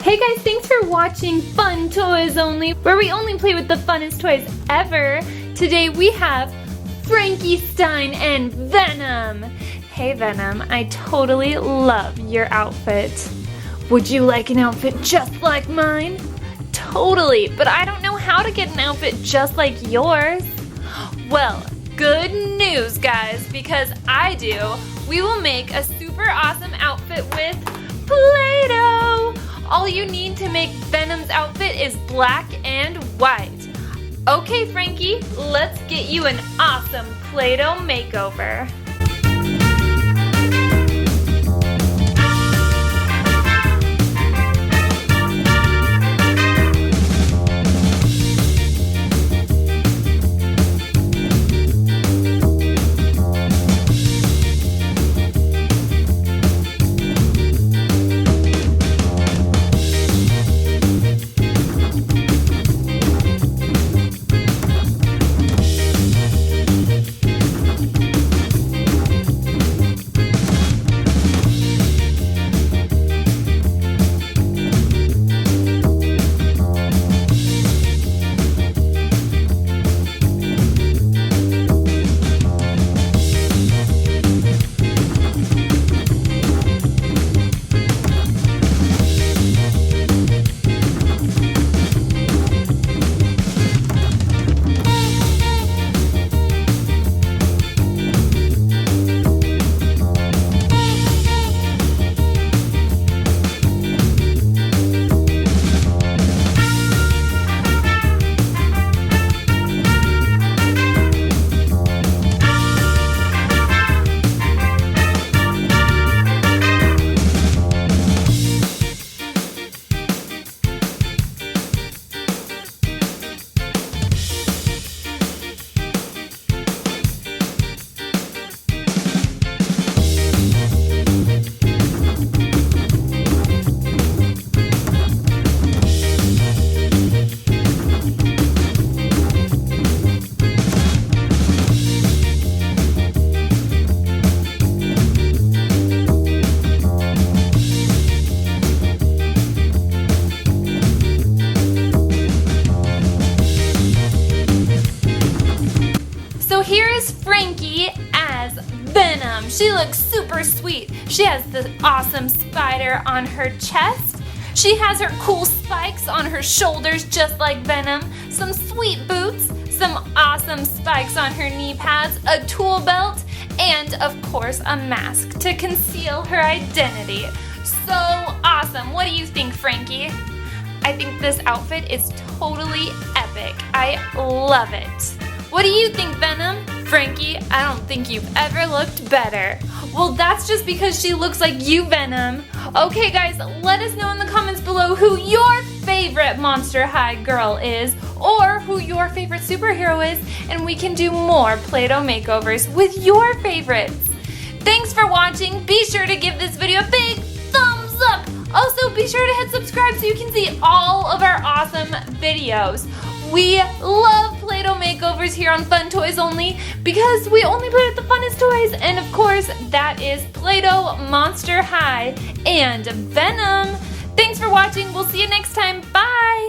Hey guys, thanks for watching Fun Toys Only, where we only play with the funnest toys ever. Today we have Frankie Stein and Venom. Hey Venom, I totally love your outfit. Would you like an outfit just like mine? Totally, but I don't know how to get an outfit just like yours. Well, good news guys, because I do. We will make a super awesome outfit with Play-Doh. All you need to make Venom's outfit is black and white. Okay, Frankie, let's get you an awesome Play-Doh makeover. Here is Frankie as Venom. She looks super sweet. She has the awesome spider on her chest. She has her cool spikes on her shoulders just like Venom. Some sweet boots, some awesome spikes on her knee pads, a tool belt, and of course a mask to conceal her identity. So awesome. What do you think, Frankie? I think this outfit is totally epic. I love it. What do you think, Venom? Frankie, I don't think you've ever looked better. Well, that's just because she looks like you, Venom. Okay, guys, let us know in the comments below who your favorite Monster High girl is, or who your favorite superhero is, and we can do more Play-Doh makeovers with your favorites. Thanks for watching. Be sure to give this video a big thumbs up. Also, be sure to hit subscribe so you can see all of our awesome videos. We love Play-Doh makeovers here on Fun Toys Only because we only play with the funnest toys, and of course that is Play-Doh, Monster High, and Venom. Thanks for watching. We'll see you next time. Bye!